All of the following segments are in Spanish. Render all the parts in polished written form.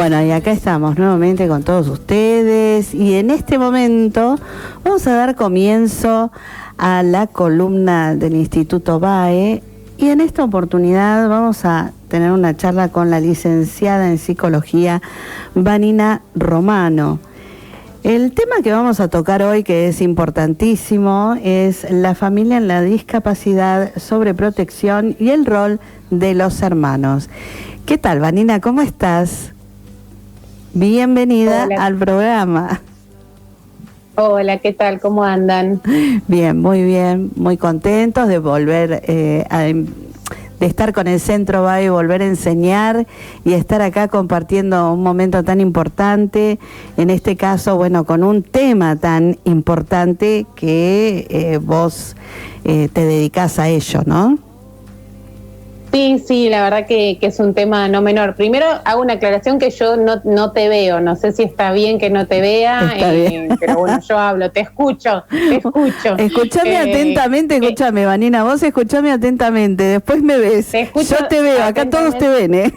Bueno, y acá estamos nuevamente con todos ustedes y en este momento vamos a dar comienzo a la columna del Instituto BAE y en esta oportunidad vamos a tener una charla con la licenciada en Psicología Vanina Romano. El tema que vamos a tocar hoy, que es importantísimo, es la familia en la discapacidad, sobreprotección y el rol de los hermanos. ¿Qué tal, Vanina? ¿Cómo estás? Bienvenida al programa. Hola, ¿qué tal? ¿Cómo andan? Bien, muy contentos de volver de estar con el Centro BAE, volver a enseñar y estar acá compartiendo un momento tan importante, en este caso, bueno, con un tema tan importante que vos te dedicás a ello, ¿no? Sí, la verdad que es un tema no menor. Primero hago una aclaración que yo no te veo, no sé si está bien que no te vea, pero bueno, yo hablo, te escucho. Escúchame atentamente, escúchame, Vanina, vos escuchame atentamente, después me ves. Yo te veo, acá todos te ven, ¿eh?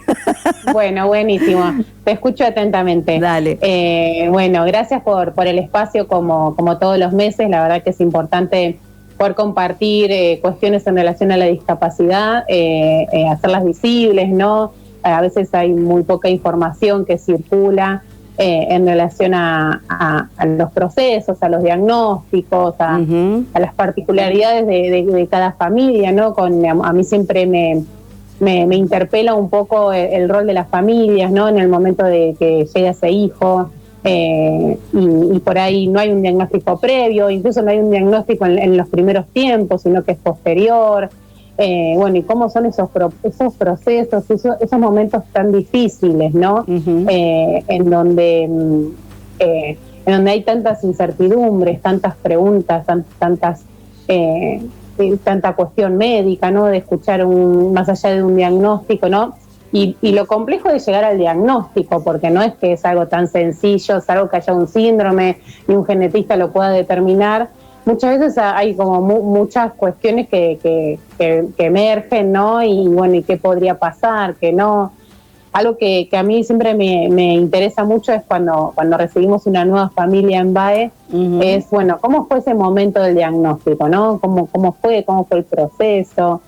Bueno, buenísimo, te escucho atentamente. Dale. Bueno, gracias por el espacio como todos los meses, la verdad que es importante poder compartir cuestiones en relación a la discapacidad, hacerlas visibles, ¿no? A veces hay muy poca información que circula en relación a los procesos, a los diagnósticos, a las particularidades de cada familia, ¿no? A mí siempre me interpela un poco el rol de las familias, ¿no? En el momento de que llega ese hijo. Y por ahí no hay un diagnóstico previo, incluso no hay un diagnóstico en los primeros tiempos, sino que es posterior. Bueno, y cómo son esos procesos, esos momentos tan difíciles, ¿no? En donde hay tantas incertidumbres, tantas preguntas, tanta cuestión médica, ¿no? De escuchar más allá de un diagnóstico, ¿no? Y lo complejo de llegar al diagnóstico, porque no es que es algo tan sencillo, es algo que haya un síndrome y un genetista lo pueda determinar. Muchas veces hay como muchas cuestiones que emergen, ¿no? Y bueno, ¿y qué podría pasar? Que no. Algo que a mí siempre me interesa mucho es cuando recibimos una nueva familia en BAE, es, bueno, ¿cómo fue ese momento del diagnóstico, no? ¿Cómo fue el proceso?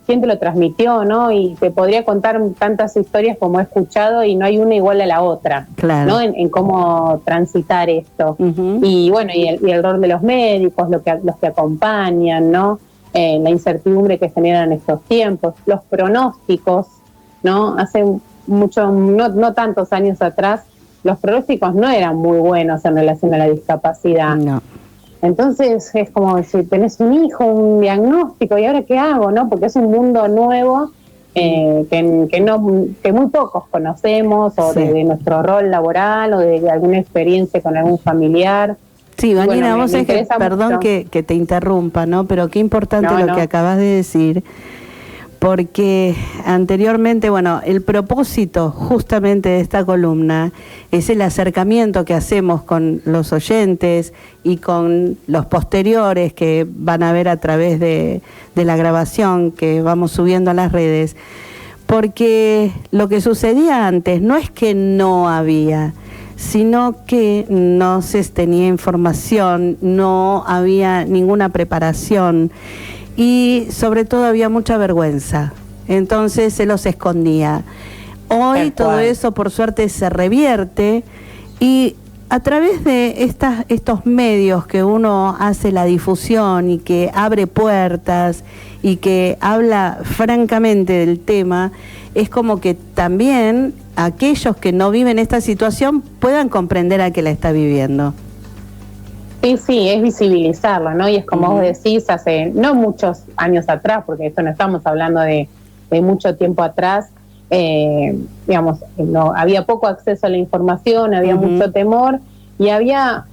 ¿Quién te lo transmitió, no? Y te podría contar tantas historias como he escuchado y no hay una igual a la otra, claro, ¿no? En cómo transitar esto. Y bueno, y el rol de los médicos, los que acompañan, ¿no? La incertidumbre que generan estos tiempos, los pronósticos, ¿no? Hace mucho, no tantos años atrás, los pronósticos no eran muy buenos en relación a la discapacidad. No. Entonces es como si tenés un hijo, un diagnóstico, ¿y ahora qué hago? ¿No? Porque es un mundo nuevo que muy pocos conocemos, o de nuestro rol laboral, o de alguna experiencia con algún familiar. Sí, Vanina, bueno, vos es que, perdón que te interrumpa, ¿no? Pero qué importante lo que acabas de decir, porque anteriormente, bueno, el propósito justamente de esta columna es el acercamiento que hacemos con los oyentes y con los posteriores que van a ver a través de la grabación que vamos subiendo a las redes, porque lo que sucedía antes no es que no había, sino que no se tenía información, no había ninguna preparación y sobre todo había mucha vergüenza, entonces se los escondía. Hoy todo eso por suerte se revierte y a través de estos medios que uno hace la difusión y que abre puertas y que habla francamente del tema, es como que también aquellos que no viven esta situación puedan comprender a que la está viviendo. Sí, es visibilizarlo, ¿no? Y es como vos decís, hace no muchos años atrás, porque esto no estamos hablando de mucho tiempo atrás, digamos, no había poco acceso a la información, había mucho temor y había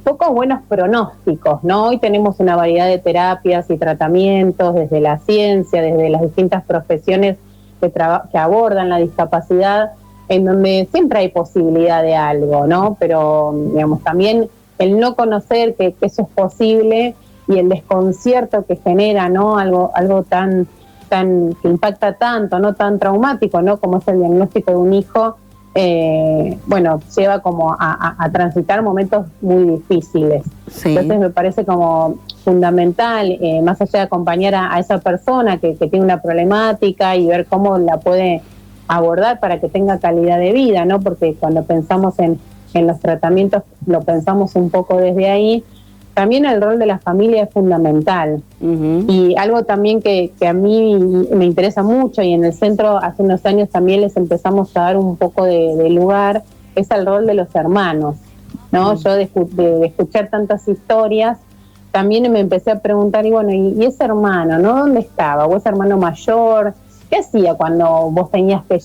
pocos buenos pronósticos, ¿no? Hoy tenemos una variedad de terapias y tratamientos desde la ciencia, desde las distintas profesiones que abordan la discapacidad, en donde siempre hay posibilidad de algo, ¿no? Pero, digamos, también el no conocer que eso es posible y el desconcierto que genera, ¿no? Algo tan que impacta tanto, no tan traumático, ¿no? Como es el diagnóstico de un hijo, bueno, lleva como a transitar momentos muy difíciles. Sí. Entonces me parece como fundamental, más allá de acompañar a esa persona que tiene una problemática y ver cómo la puede abordar para que tenga calidad de vida, ¿no? Porque cuando pensamos en los tratamientos lo pensamos un poco desde ahí. También el rol de la familia es fundamental. Y algo también que a mí me interesa mucho, y en el centro hace unos años también les empezamos a dar un poco de lugar, es el rol de los hermanos, ¿no? Yo de escuchar tantas historias, también me empecé a preguntar, y bueno, ¿y ese hermano, no? ¿Dónde estaba? ¿O ese hermano mayor? ¿Qué hacía cuando vos tenías que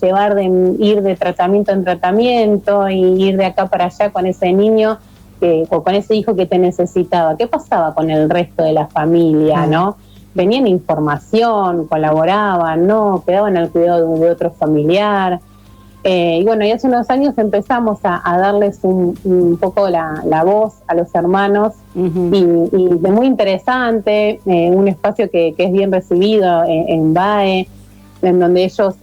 ir de tratamiento en tratamiento y ir de acá para allá con ese niño o con ese hijo que te necesitaba? ¿Qué pasaba con el resto de la familia, no? Venían información, colaboraban, ¿no? Quedaban al cuidado de otro familiar. Y bueno, y hace unos años empezamos a darles un poco la voz a los hermanos, y de muy interesante, un espacio que es bien recibido en BAE, en donde ellos,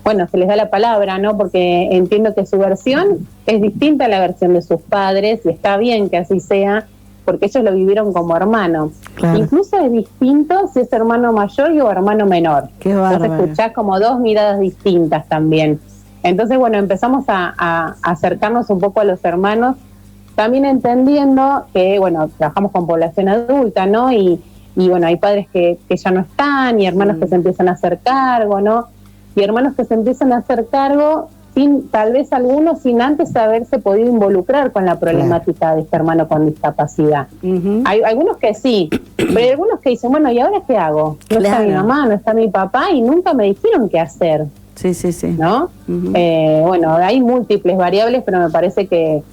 bueno, se les da la palabra, ¿no? Porque entiendo que su versión es distinta a la versión de sus padres, y está bien que así sea, porque ellos lo vivieron como hermanos. Claro. Incluso es distinto si es hermano mayor o hermano menor. Qué bárbaro. Entonces escuchás como dos miradas distintas también. Entonces, bueno, empezamos a acercarnos un poco a los hermanos, también entendiendo que, bueno, trabajamos con población adulta, ¿no? Y bueno, hay padres que ya no están, y hermanos que se empiezan a hacer cargo, ¿no? Y hermanos que se empiezan a hacer cargo, tal vez algunos sin antes haberse podido involucrar con la problemática de este hermano con discapacidad. Hay algunos que sí, pero hay algunos que dicen, bueno, ¿y ahora qué hago? No está mi mamá, no está mi papá, y nunca me dijeron qué hacer. Sí, sí, sí. ¿No? Bueno, hay múltiples variables, pero me parece que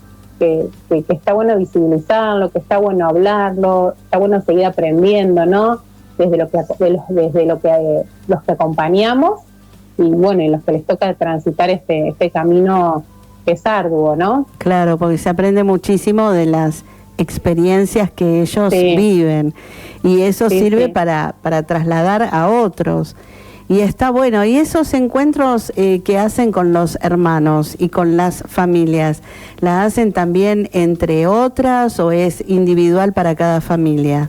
está bueno visibilizarlo, que está bueno hablarlo, está bueno seguir aprendiendo, ¿no? Desde los que acompañamos, y bueno, y los que les toca transitar este camino que es arduo, ¿no? Claro, porque se aprende muchísimo de las experiencias que ellos viven, y eso sirve para trasladar a otros. Y está bueno. ¿Y esos encuentros que hacen con los hermanos y con las familias, la hacen también entre otras o es individual para cada familia?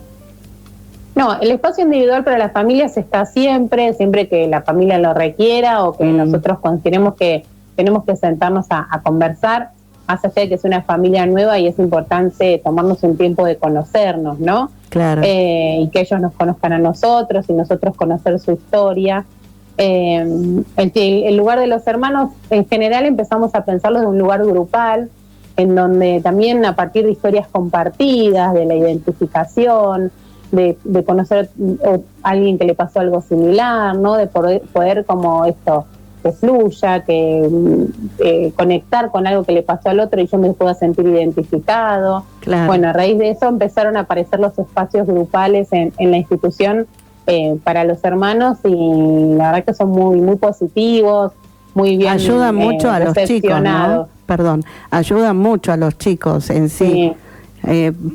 No, el espacio individual para las familias está siempre que la familia lo requiera, o que nosotros consideremos que tenemos que sentarnos a conversar, más allá de que es una familia nueva y es importante tomarnos un tiempo de conocernos, ¿no? Claro. Y que ellos nos conozcan a nosotros y nosotros conocer su historia. El lugar de los hermanos, en general empezamos a pensarlo de un lugar grupal, en donde también a partir de historias compartidas, de la identificación, de conocer a alguien que le pasó algo similar, ¿no? De poder como esto, que fluya, que conectar con algo que le pasó al otro y yo me pueda sentir identificado. Claro. Bueno, a raíz de eso empezaron a aparecer los espacios grupales en la institución para los hermanos, y la verdad que son muy, muy positivos, muy bien. Ayudan mucho a los chicos, ¿no? Perdón, ayudan mucho a los chicos en sí.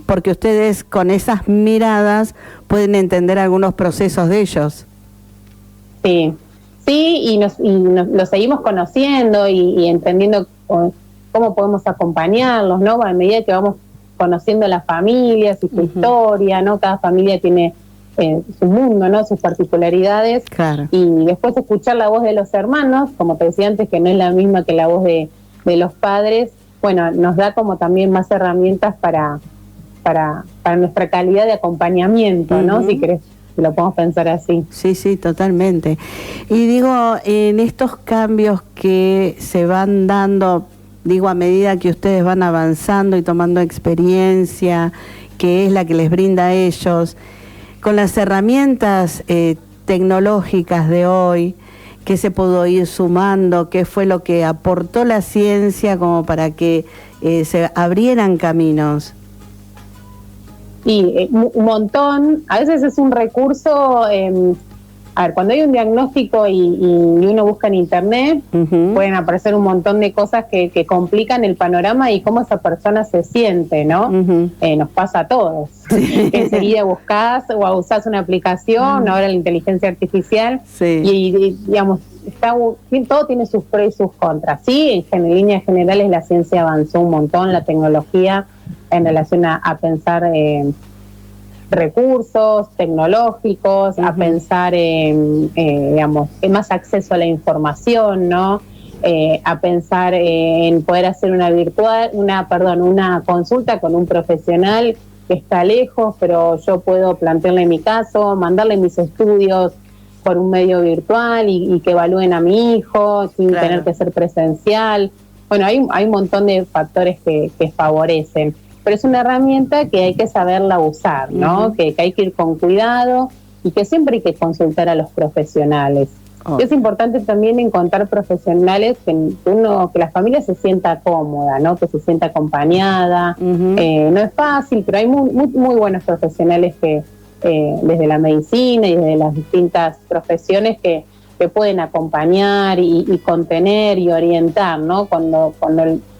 Porque ustedes con esas miradas pueden entender algunos procesos de ellos. Sí. Sí, y lo seguimos conociendo y entendiendo cómo podemos acompañarlos, ¿no? A medida que vamos conociendo las familias y su historia, ¿no? Cada familia tiene su mundo, ¿no? Sus particularidades. Claro. Y después escuchar la voz de los hermanos, como te decía antes, que no es la misma que la voz de los padres, bueno, nos da como también más herramientas para nuestra calidad de acompañamiento, ¿no? Si querés, lo podemos pensar así. Sí, sí, totalmente. Y digo, en estos cambios que se van dando, digo, a medida que ustedes van avanzando y tomando experiencia, que es la que les brinda a ellos, con las herramientas tecnológicas de hoy, ¿qué se pudo ir sumando? ¿Qué fue lo que aportó la ciencia como para que se abrieran caminos? Y un montón, a veces es un recurso, a A ver, cuando hay un diagnóstico y uno busca en internet, pueden aparecer un montón de cosas que complican el panorama y cómo esa persona se siente, ¿no? Nos pasa a todos. Enseguida buscas o usás una aplicación, ahora la inteligencia artificial, y digamos, todo tiene sus pros y sus contras. Sí, en líneas generales la ciencia avanzó un montón, la tecnología en relación a pensar recursos tecnológicos, a pensar digamos, en más acceso a la información, ¿no? A pensar en poder hacer una consulta con un profesional que está lejos, pero yo puedo plantearle mi caso, mandarle mis estudios por un medio virtual y que evalúen a mi hijo sin tener que ser presencial. Bueno, hay un montón de factores que favorecen. Pero es una herramienta que hay que saberla usar, ¿no? Que hay que ir con cuidado y que siempre hay que consultar a los profesionales. Es importante también encontrar profesionales que la familia se sienta cómoda, ¿no? Que se sienta acompañada. No es fácil, pero hay muy buenos profesionales que desde la medicina y desde las distintas profesiones que pueden acompañar y contener y orientar, ¿no? Cuando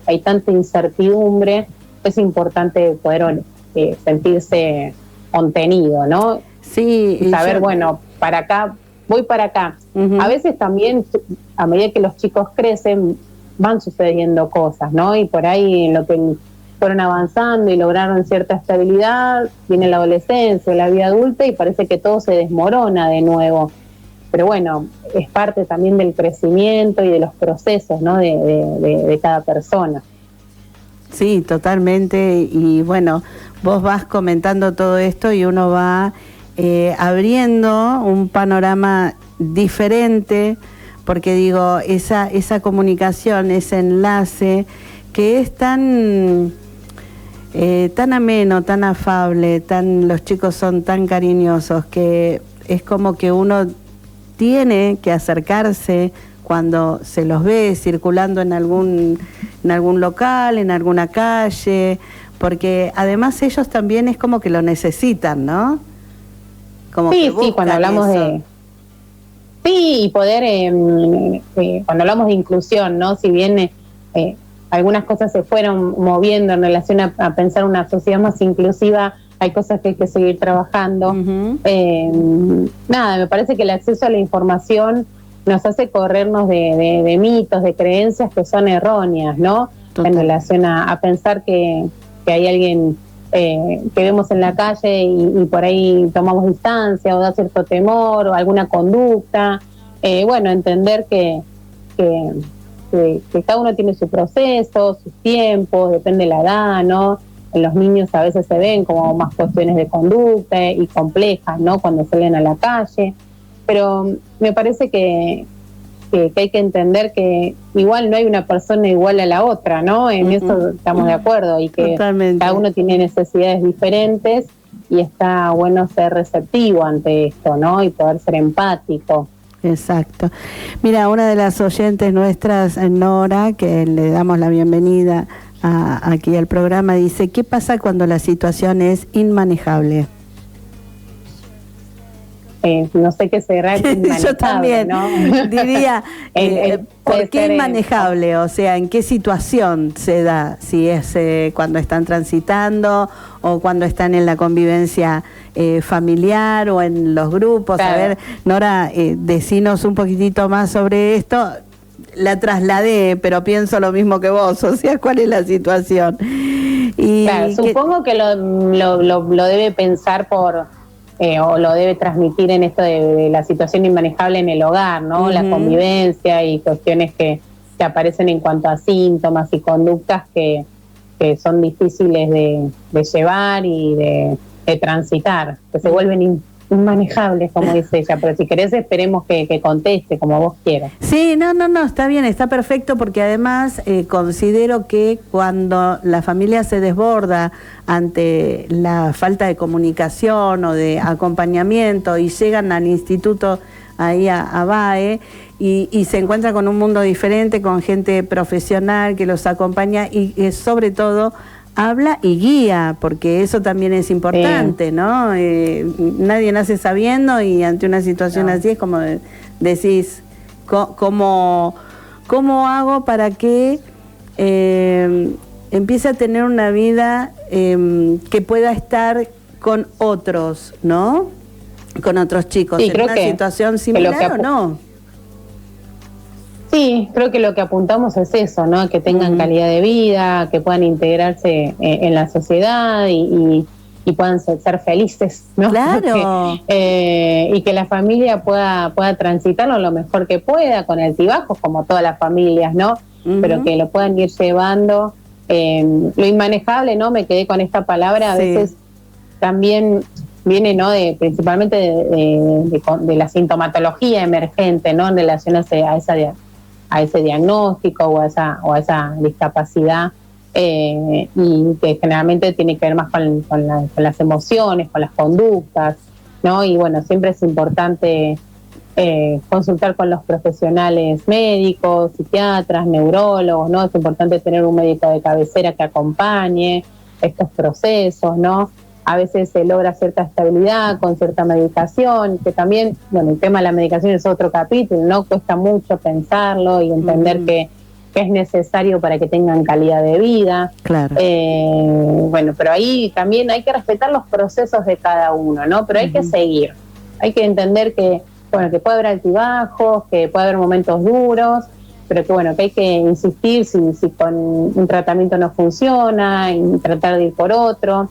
hay tanta incertidumbre, es importante poder sentirse contenido, ¿no? Sí. Y saber, bueno, voy para acá. A veces también, a medida que los chicos crecen, van sucediendo cosas, ¿no? Y por ahí en lo que fueron avanzando y lograron cierta estabilidad, viene la adolescencia, la vida adulta y parece que todo se desmorona de nuevo. Pero bueno, es parte también del crecimiento y de los procesos, ¿no? de cada persona. Sí, totalmente. Y bueno, vos vas comentando todo esto y uno va abriendo un panorama diferente, porque digo, esa comunicación, ese enlace que es tan ameno, tan afable, los chicos son tan cariñosos que es como que uno tiene que acercarse cuando se los ve circulando en algún local, en alguna calle, porque además ellos también es como que lo necesitan, ¿no? Como sí, cuando hablamos eso. Sí, y poder, cuando hablamos de inclusión, ¿no? Si bien algunas cosas se fueron moviendo en relación a pensar una sociedad más inclusiva, hay cosas que hay que seguir trabajando. Nada, me parece que el acceso a la información nos hace corrernos de mitos, de creencias que son erróneas, ¿no? Total. En relación a pensar que hay alguien que vemos en la calle y por ahí tomamos distancia o da cierto temor o alguna conducta. Bueno, entender que cada uno tiene su proceso, sus tiempos, depende de la edad, ¿no? En los niños a veces se ven como más cuestiones de conducta y complejas, ¿no? Cuando salen a la calle. Pero me parece que hay que entender que igual no hay una persona igual a la otra, ¿no? En eso estamos de acuerdo y que totalmente. Cada uno tiene necesidades diferentes y está bueno ser receptivo ante esto, ¿no? Y poder ser empático. Exacto. Mira, una de las oyentes nuestras, Nora, que le damos la bienvenida aquí al programa, dice, ¿qué pasa cuando la situación es inmanejable? No sé qué será inmanejable. Yo también, ¿no? Diría, ¿por qué inmanejable? O sea, ¿en qué situación se da? Si es cuando están transitando o cuando están en la convivencia familiar o en los grupos. Claro. A ver, Nora, decinos un poquitito más sobre esto. La trasladé, pero pienso lo mismo que vos, o sea, ¿cuál es la situación? Y claro, supongo que lo debe pensar o lo debe transmitir en esto de la situación inmanejable en el hogar, ¿no? La convivencia y cuestiones que aparecen en cuanto a síntomas y conductas que son difíciles de llevar y de transitar, que se vuelven inmanejables, como dice ella, pero si querés esperemos que conteste como vos quieras. Sí, no, está bien, está perfecto, porque además considero que cuando la familia se desborda ante la falta de comunicación o de acompañamiento y llegan al instituto ahí a BAE y se encuentran con un mundo diferente, con gente profesional que los acompaña y sobre todo habla y guía, porque eso también es importante, ¿no? Nadie nace sabiendo y ante una situación así es como decís, ¿cómo hago para que empiece a tener una vida que pueda estar con otros, ¿no? Con otros chicos, en una situación similar o no? Sí, creo que lo que apuntamos es eso, ¿no? Que tengan calidad de vida, que puedan integrarse en la sociedad y puedan ser felices, ¿no? Claro. Y que la familia pueda transitarlo lo mejor que pueda, con altibajos, como todas las familias, ¿no? Pero que lo puedan ir llevando. Lo inmanejable, ¿no? Me quedé con esta palabra, a veces también viene, ¿no? Principalmente de la sintomatología emergente, ¿no? En relación a ese diagnóstico o a esa discapacidad, y que generalmente tiene que ver más con las emociones, con las conductas, ¿no? Y bueno, siempre es importante consultar con los profesionales médicos, psiquiatras, neurólogos, ¿no? Es importante tener un médico de cabecera que acompañe estos procesos, ¿no? A veces se logra cierta estabilidad con cierta medicación, que también, bueno, el tema de la medicación es otro capítulo, ¿no? Cuesta mucho pensarlo y entender que es necesario para que tengan calidad de vida. Claro. Bueno, pero ahí también hay que respetar los procesos de cada uno, ¿no? Pero hay que seguir, hay que entender que, bueno, que puede haber altibajos, que puede haber momentos duros, pero que bueno, que hay que insistir si con un tratamiento no funciona y tratar de ir por otro.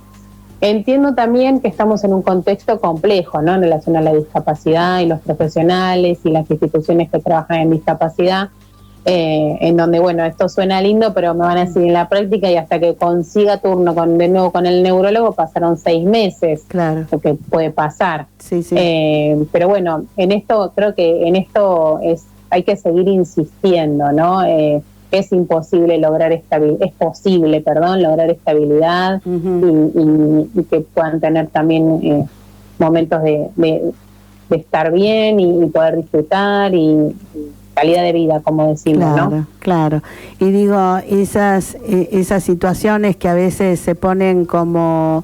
Entiendo también que estamos en un contexto complejo, ¿no? En relación a la discapacidad y los profesionales y las instituciones que trabajan en discapacidad, en donde, bueno, esto suena lindo, pero me van a decir en la práctica y hasta que consiga turno de nuevo con el neurólogo pasaron 6 meses. Claro. Lo que puede pasar. Sí. Pero bueno, creo que en esto hay que seguir insistiendo, ¿no? Es imposible lograr lograr estabilidad y que puedan tener también momentos de estar bien y poder disfrutar y calidad de vida, como decimos, ¿no? Claro. Y digo, esas situaciones que a veces se ponen como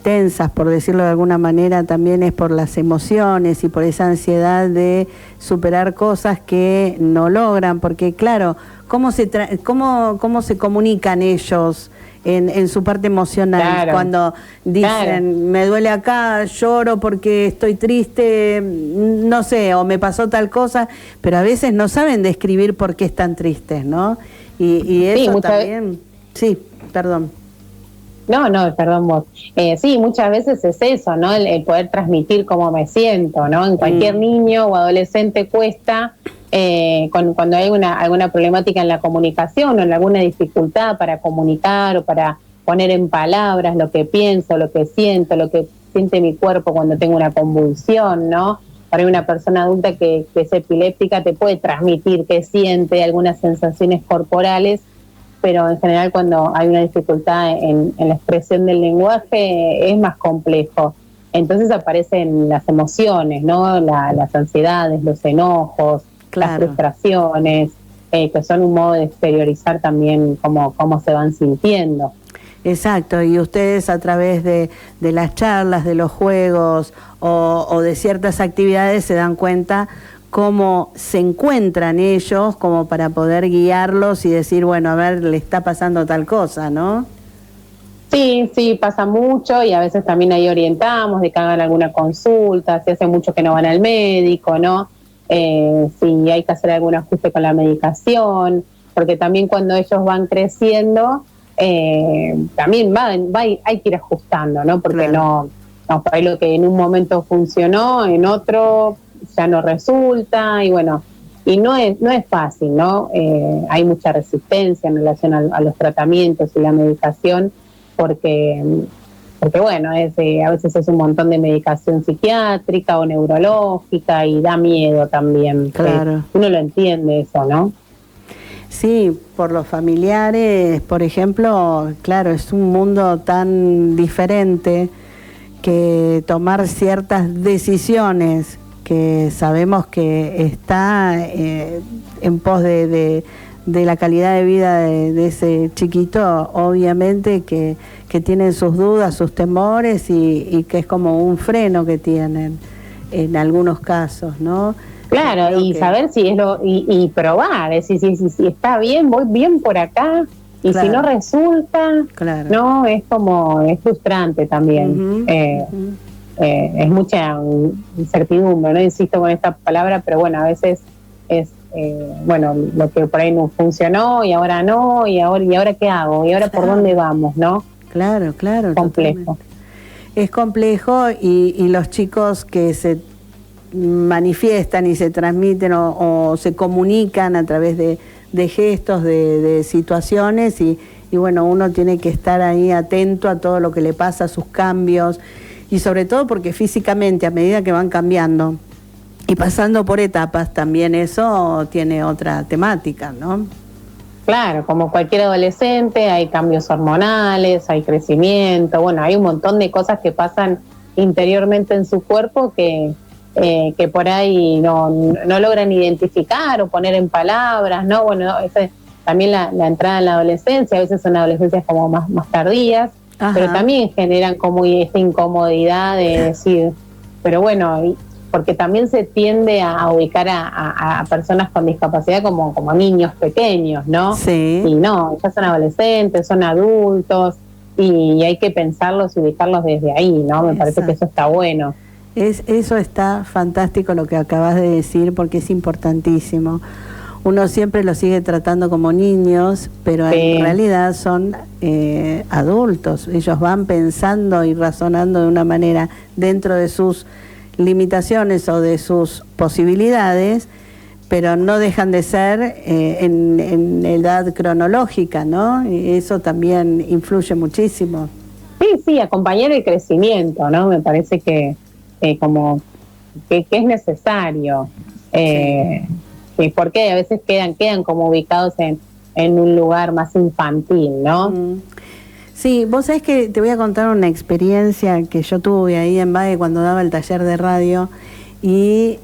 tensas, por decirlo de alguna manera, también es por las emociones y por esa ansiedad de superar cosas que no logran, porque claro, ¿cómo se comunican ellos en su parte emocional? Cuando dicen, me duele acá, lloro porque estoy triste, no sé, o me pasó tal cosa, pero a veces no saben describir por qué están tristes, ¿no? Y eso también... Sí, perdón. No, perdón vos. Sí, muchas veces es eso, ¿no? El poder transmitir cómo me siento, ¿no? En cualquier niño o adolescente cuesta, cuando hay alguna problemática en la comunicación o en alguna dificultad para comunicar o para poner en palabras lo que pienso, lo que siento, lo que siente mi cuerpo cuando tengo una convulsión, ¿no? Para una persona adulta que es epiléptica te puede transmitir que siente algunas sensaciones corporales, pero en general cuando hay una dificultad en la expresión del lenguaje es más complejo. Entonces aparecen las emociones, ¿no? Las ansiedades, los enojos, las frustraciones, que son un modo de exteriorizar también cómo se van sintiendo. Exacto, y ustedes a través de las charlas, de los juegos o de ciertas actividades se dan cuenta cómo se encuentran ellos como para poder guiarlos y decir, bueno, a ver, le está pasando tal cosa, ¿no? Sí, pasa mucho y a veces también ahí orientamos de que hagan alguna consulta, si hace mucho que no van al médico, ¿no? Si hay que hacer algún ajuste con la medicación, porque también cuando ellos van creciendo, también hay que ir ajustando, ¿no? Porque no, hay lo que en un momento funcionó, en otro ya no resulta, y bueno, y no es fácil, ¿no? Hay mucha resistencia en relación a los tratamientos y la medicación, porque bueno, a veces es un montón de medicación psiquiátrica o neurológica y da miedo también. Claro. Uno lo entiende eso, ¿no? Sí, por los familiares, por ejemplo, claro, es un mundo tan diferente que tomar ciertas decisiones que sabemos que está en pos de de la calidad de vida de ese chiquito, obviamente que tienen sus dudas, sus temores y que es como un freno que tienen en algunos casos, ¿no? Claro, y saber si es y probar, es decir, si está bien, voy bien por acá, y claro, si no resulta, claro, no, es frustrante también. Es mucha incertidumbre, no insisto con esta palabra, pero bueno, a veces es lo que por ahí no funcionó y ahora no, y ahora qué hago, y ahora por dónde vamos, ¿no? Claro, complejo. Totalmente. Es complejo y los chicos que se manifiestan y se transmiten o se comunican a través de gestos, de situaciones y bueno, uno tiene que estar ahí atento a todo lo que le pasa, a sus cambios y sobre todo porque físicamente a medida que van cambiando y pasando por etapas también eso tiene otra temática, ¿no? Claro, como cualquier adolescente hay cambios hormonales, hay crecimiento, bueno, hay un montón de cosas que pasan interiormente en su cuerpo que por ahí no logran identificar o poner en palabras, ¿no? Bueno, también la entrada en la adolescencia, a veces son adolescencias como más tardías, ajá, pero también generan como esta incomodidad de decir, pero bueno, porque también se tiende a ubicar a personas con discapacidad como niños pequeños, ¿no? Sí. Y no, ya son adolescentes, son adultos, y hay que pensarlos y ubicarlos desde ahí, ¿no? Me parece que eso está bueno. Eso está fantástico lo que acabas de decir, porque es importantísimo. Uno siempre los sigue tratando como niños, pero sí, en realidad son adultos. Ellos van pensando y razonando de una manera dentro de sus limitaciones o de sus posibilidades, pero no dejan de ser en edad cronológica, ¿no? Y eso también influye muchísimo. Sí, acompañar el crecimiento, ¿no? Me parece que como que es necesario, porque a veces quedan como ubicados en un lugar más infantil, ¿no? Sí, vos sabés que te voy a contar una experiencia que yo tuve ahí en Bae cuando daba el taller de radio y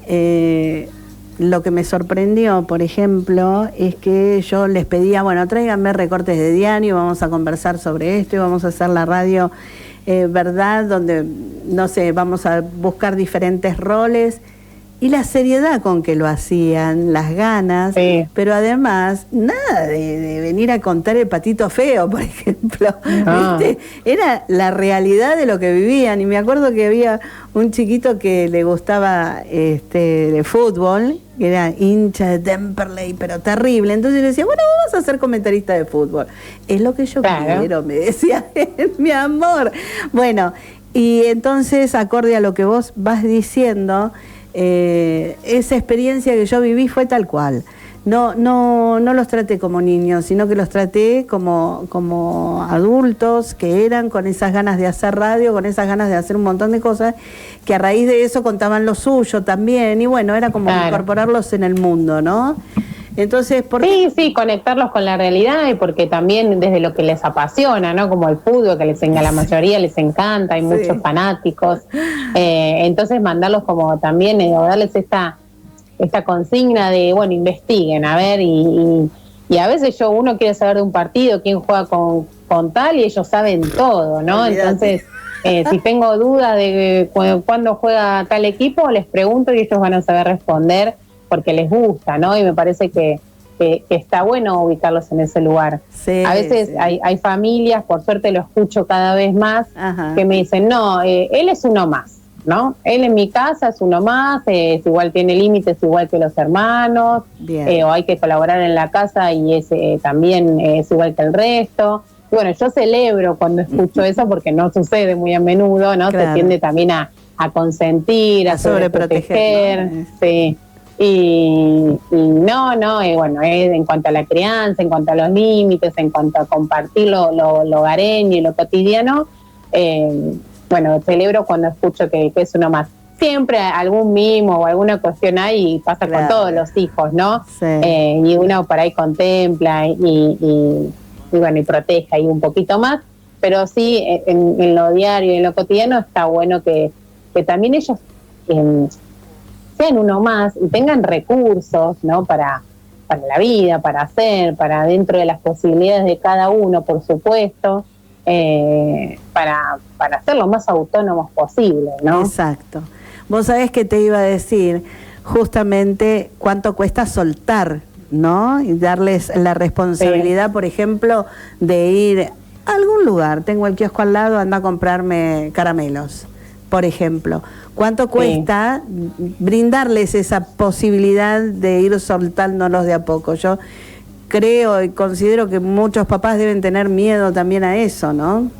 lo que me sorprendió, por ejemplo, es que yo les pedía, bueno, tráiganme recortes de diario, vamos a conversar sobre esto y vamos a hacer la radio verdad, donde, no sé, vamos a buscar diferentes roles y la seriedad con que lo hacían, las ganas, sí, pero además nada de venir a contar el patito feo, por ejemplo, ¿viste? Era la realidad de lo que vivían y me acuerdo que había un chiquito que le gustaba de fútbol, que era hincha de Temperley, pero terrible, entonces le decía, bueno, vamos a ser comentarista de fútbol, es lo que yo quiero, me decía mi amor. Bueno, y entonces acorde a lo que vos vas diciendo, esa experiencia que yo viví fue tal cual. No los traté como niños, sino que los traté como adultos que eran con esas ganas de hacer radio, con esas ganas de hacer un montón de cosas, que a raíz de eso contaban lo suyo también, y bueno, era como incorporarlos en el mundo, ¿no? Entonces, sí, conectarlos con la realidad y porque también desde lo que les apasiona, ¿no? Como el fútbol, que a la mayoría les encanta, hay muchos fanáticos, entonces mandarlos como también, o darles esta consigna de, bueno, investiguen, a ver, y a veces uno quiere saber de un partido, quién juega con tal, y ellos saben todo, ¿no? Entonces, si tengo dudas de cuándo juega tal equipo, les pregunto y ellos van a saber responder, porque les gusta, ¿no? Y me parece que está bueno ubicarlos en ese lugar. Sí, a veces sí, hay familias, por suerte lo escucho cada vez más, que me dicen, no, él es uno más, ¿no? Él en mi casa es uno más, es igual, tiene límites igual que los hermanos, o hay que colaborar en la casa y también es igual que el resto. Y bueno, yo celebro cuando escucho eso porque no sucede muy a menudo, ¿no? Claro. Se tiende también a consentir, a sobreproteger, ¿no? Sí. Y bueno, en cuanto a la crianza, en cuanto a los límites, en cuanto a compartir lo hogareño y lo cotidiano, bueno, celebro cuando escucho que es uno más. Siempre algún mimo o alguna cuestión hay y pasa con todos los hijos, ¿no? Sí. Y uno por ahí contempla y bueno, y protege ahí un poquito más, pero sí, en lo diario y en lo cotidiano está bueno que también ellos sean uno más y tengan recursos, ¿no? Para la vida, para hacer, para dentro de las posibilidades de cada uno, por supuesto, para ser lo más autónomos posible, ¿no? Exacto. Vos sabés que te iba a decir justamente cuánto cuesta soltar, ¿no? Y darles la responsabilidad, por ejemplo, de ir a algún lugar. Tengo el kiosco al lado, anda a comprarme caramelos, por ejemplo. ¿Cuánto cuesta brindarles esa posibilidad de ir soltándolos de a poco? Yo creo y considero que muchos papás deben tener miedo también a eso, ¿no?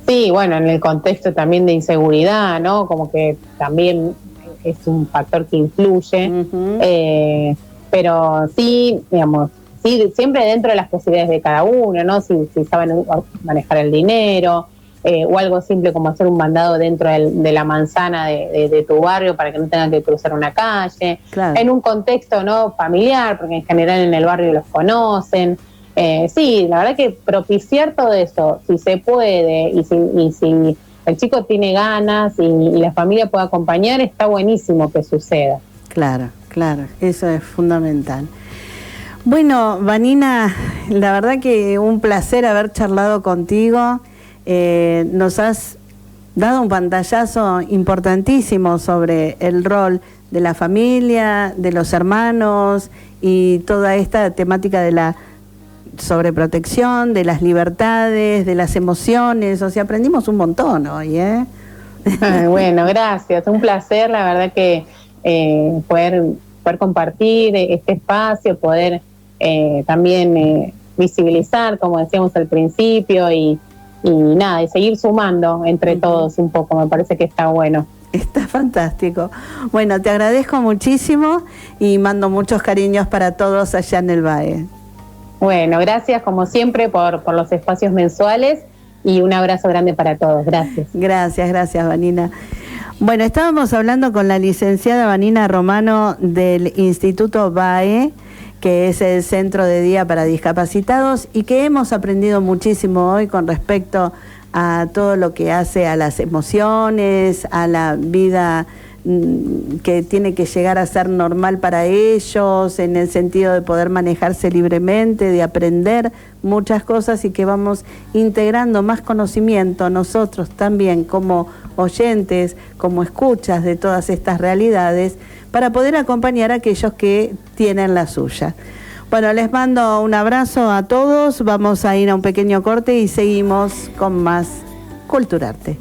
Sí, bueno, en el contexto también de inseguridad, ¿no? Como que también es un factor que influye, pero sí, digamos, sí, siempre dentro de las posibilidades de cada uno, ¿no? Si saben manejar el dinero, o algo simple como hacer un mandado dentro de la manzana de tu barrio para que no tengan que cruzar una calle, claro. En un contexto no familiar, porque en general en el barrio los conocen. Sí, la verdad que propiciar todo eso, si se puede, y si el chico tiene ganas y la familia puede acompañar, está buenísimo que suceda. Claro, claro, eso es fundamental. Bueno, Vanina, la verdad que un placer haber charlado contigo. Nos has dado un pantallazo importantísimo sobre el rol de la familia, de los hermanos y toda esta temática de la sobreprotección, de las libertades, de las emociones. O sea, aprendimos un montón hoy, ¿eh? Bueno, gracias, un placer, la verdad que poder compartir este espacio, poder también visibilizar, como decíamos al principio, y nada, y seguir sumando entre todos un poco, me parece que está bueno. Está fantástico. Bueno, te agradezco muchísimo y mando muchos cariños para todos allá en el Valle. Bueno, gracias como siempre por los espacios mensuales y un abrazo grande para todos. Gracias. Gracias, Vanina. Bueno, estábamos hablando con la licenciada Vanina Romano del Instituto VAE, que es el Centro de Día para Discapacitados, y que hemos aprendido muchísimo hoy con respecto a todo lo que hace a las emociones, a la vida que tiene que llegar a ser normal para ellos, en el sentido de poder manejarse libremente, de aprender muchas cosas, y que vamos integrando más conocimiento nosotros también como oyentes, como escuchas de todas estas realidades, para poder acompañar a aquellos que tienen la suya. Bueno, les mando un abrazo a todos, vamos a ir a un pequeño corte y seguimos con más Culturarte.